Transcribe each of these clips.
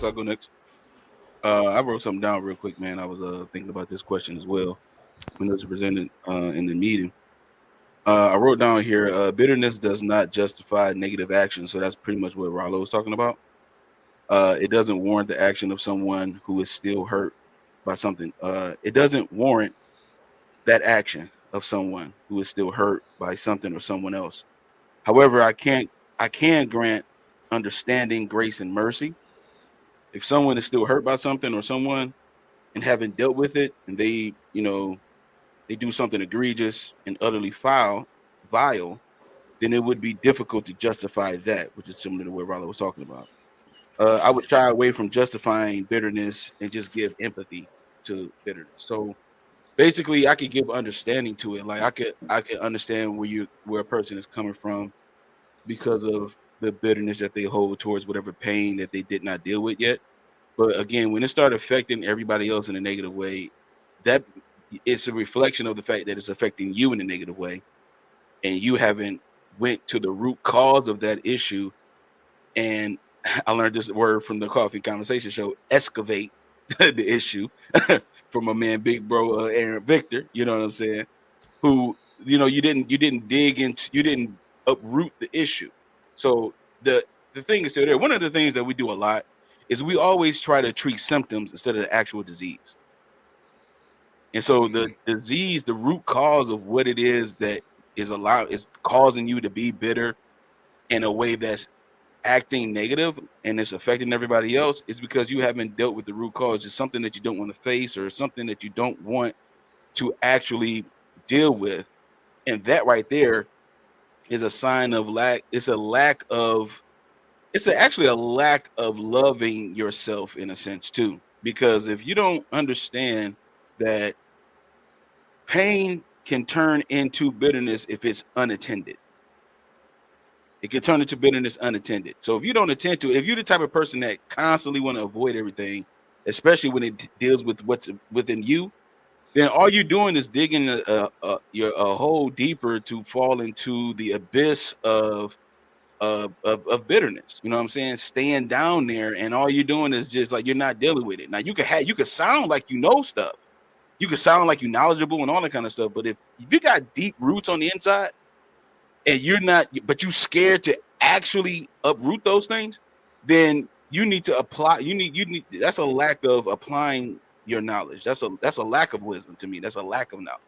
guess I'll go next. I wrote something down real quick, man. I was thinking about this question as well when it was presented in the meeting. I wrote down here, bitterness does not justify negative action. So that's pretty much what Rollo was talking about. It doesn't warrant the action of someone who is still hurt by something. It doesn't warrant that action of someone who is still hurt by something or someone else. However, I can grant understanding, grace, and mercy. If someone is still hurt by something or someone and haven't dealt with it, and they do something egregious and utterly vile, then it would be difficult to justify that, which is similar to what Rollo was talking about. I would shy away from justifying bitterness and just give empathy to bitterness. So basically, I could give understanding to it. Like I could understand where a person is coming from because of the bitterness that they hold towards whatever pain that they did not deal with yet. But again, when it started affecting everybody else in a negative way, that it's a reflection of the fact that it's affecting you in a negative way, and you haven't went to the root cause of that issue. And I learned this word from the Coffee Conversation Show: excavate the issue from my man, big bro Aaron Victor. You know what I'm saying? Who you didn't dig into, you didn't uproot the issue. So the thing is still there. One of the things that we do a lot is we always try to treat symptoms instead of the actual disease. And so the disease, the root cause of what it is that is causing you to be bitter in a way that's acting negative and it's affecting everybody else, is because you haven't dealt with the root cause. It's something that you don't want to face or something that you don't want to actually deal with. And that right there is a sign of lack. Actually a lack of loving yourself in a sense too. Because if you don't understand that pain can turn into bitterness if it's unattended. It can turn into bitterness unattended. So if you don't attend to it, if you're the type of person that constantly want to avoid everything, especially when it deals with what's within you, then all you're doing is digging a hole deeper to fall into the abyss of bitterness. You know what I'm saying? Staying down there, and all you're doing is just like you're not dealing with it. Now you could sound like you know stuff, you could sound like you're knowledgeable and all that kind of stuff, but if you got deep roots on the inside and you're not, but you scared to actually uproot those things, then you need to apply. You need. That's a lack of applying your knowledge. That's a lack of wisdom to me. That's a lack of knowledge.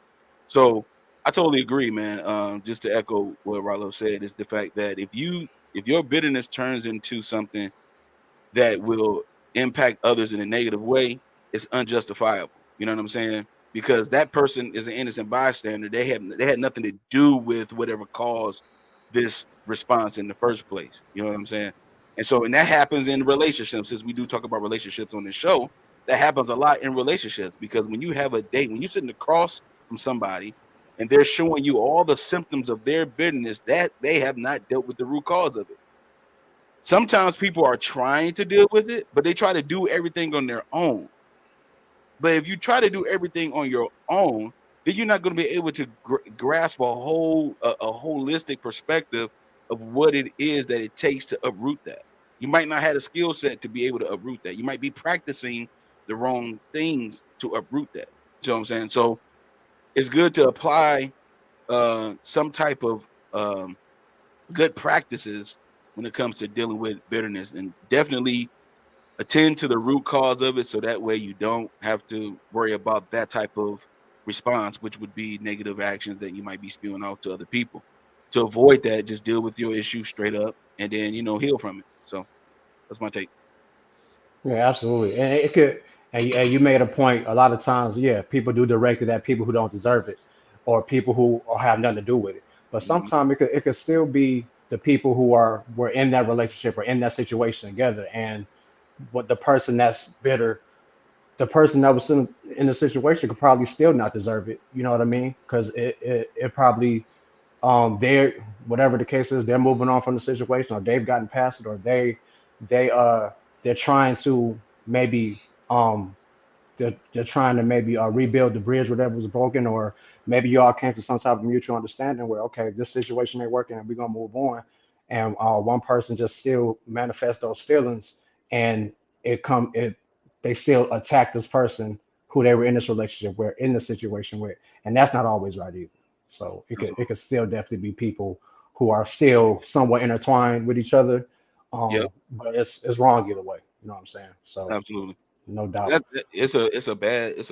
So I totally agree, man. Just to echo what Rollo said, is the fact that if your bitterness turns into something that will impact others in a negative way, it's unjustifiable. You know what I'm saying? Because that person is an innocent bystander. They had nothing to do with whatever caused this response in the first place. You know what I'm saying? And that happens in relationships. Since we do talk about relationships on this show, that happens a lot in relationships, because when you have a date, when you're sitting across from somebody and they're showing you all the symptoms of their bitterness, that they have not dealt with the root cause of it. Sometimes people are trying to deal with it, but they try to do everything on their own. But if you try to do everything on your own, then you're not going to be able to grasp a holistic perspective of what it is that it takes to uproot that. You might not have a skill set to be able to uproot that. You might be practicing the wrong things to uproot that. You know what I'm saying? So it's good to apply some type of good practices when it comes to dealing with bitterness, and definitely attend to the root cause of it, so that way you don't have to worry about that type of response, which would be negative actions that you might be spewing off to other people. To avoid that, just deal with your issue straight up, and then heal from it. So that's my take. Yeah, absolutely. And it could, and you made a point. A lot of times, yeah, people do direct it at people who don't deserve it, or people who have nothing to do with it. But Mhm. sometimes it could still be the people who were in that relationship or in that situation together, and what the person that's bitter, the person that was in the situation could probably still not deserve it. You know what I mean? Because it probably they're, whatever the case is, they're moving on from the situation, or they've gotten past it, or they they're trying to maybe um they're trying to maybe rebuild the bridge whatever was broken, or maybe y'all came to some type of mutual understanding where, okay, this situation ain't working and we're gonna move on, and one person just still manifests those feelings, and it they still attack this person who they were in this relationship with, in the situation with, and that's not always right either. So it Absolutely. could still definitely be people who are still somewhat intertwined with each other, Yep. but it's wrong either way. You know what I'm saying? So Absolutely. no doubt. It's a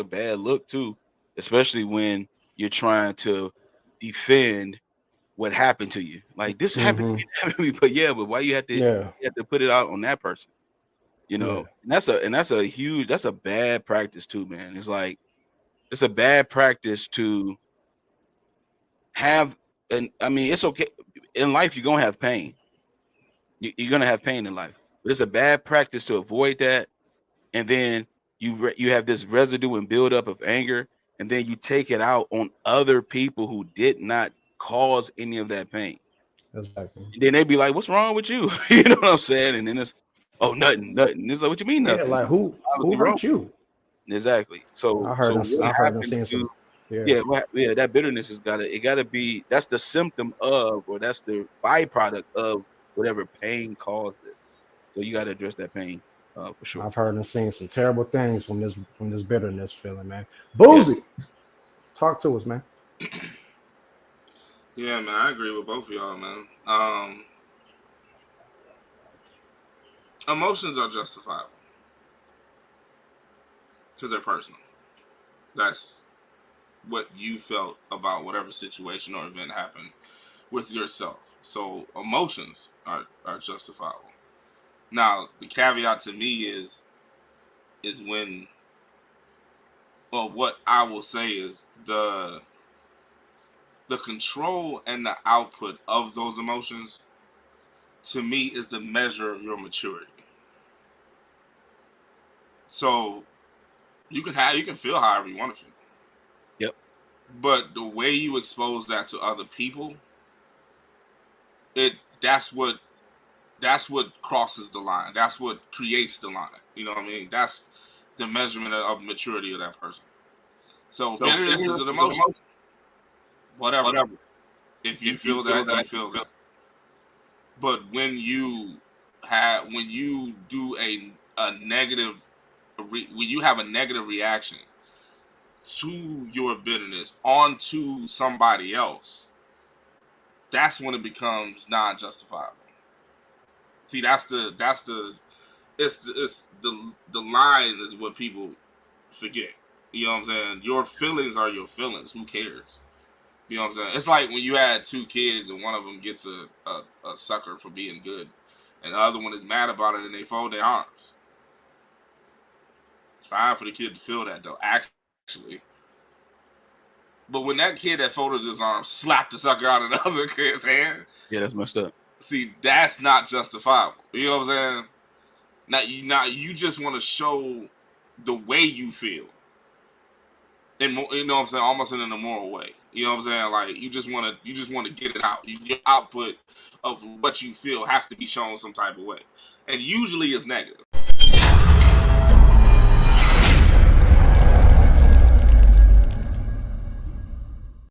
bad look too, especially when you're trying to defend what happened to you. Like this happened to Hmm. me, happened to me, but yeah, but why Yeah, you have to put it out on that person? You yeah, know, that's a bad practice too, man. It's like it's a bad practice to have, and I mean it's okay in life. You're gonna have pain. You're gonna have pain in life, but it's a bad practice to avoid that, and then you have this residue and buildup of anger, and then you take it out on other people who did not cause any of that pain. exactly. And then they be like, "What's wrong with you?" You know what I'm saying? And then it's, "Oh, nothing, nothing." It's like, "What you mean Yeah, nothing? like who Obviously wrong." hurt you? Exactly. So what I've heard them happened saying to some. Yeah, yeah, yeah, that bitterness has gotta be that's the symptom of, or that's the byproduct of whatever pain caused this. So you gotta address that pain, for sure. I've heard them saying some terrible things from this bitterness feeling, man. Yeah. Boozy, talk to us, man. Yeah, man, I agree with both of y'all, man. Emotions are justifiable because they're personal. That's what you felt about whatever situation or event happened with yourself. So emotions are justifiable. Now, the caveat to me is when, well, what I will say is the control and the output of those emotions to me is the measure of your maturity. So you can feel however you want to feel, Yep. but the way you expose that to other people, it that's what crosses the line. That's what creates the line. You know what I mean? That's the measurement of maturity of that person. So So bitterness is bitterness an is an emotion. emotion. Whatever. Whatever. If you If you feel feel that, you that, you feel feel that. But when you do a negative when you have a negative reaction to your bitterness onto somebody else, that's when it becomes non-justifiable. See, it's the line is what people forget. You know what I'm saying? Your feelings are your feelings. Who cares? You know what I'm saying? It's like when you had two kids and one of them gets a sucker for being good, and the other one is mad about it and they fold their arms. It's fine for the kid to feel that though, actually. But when that kid that folded his arm slapped the sucker out of the other kid's hand, Yeah, that's messed up. see, that's not justifiable. You know what I'm saying? Now you just want to show the way you feel, and you know what I'm saying, almost in an immoral way. You know what I'm saying? Like you just want to get it out. Your output of what you feel has to be shown some type of way, and usually it's negative.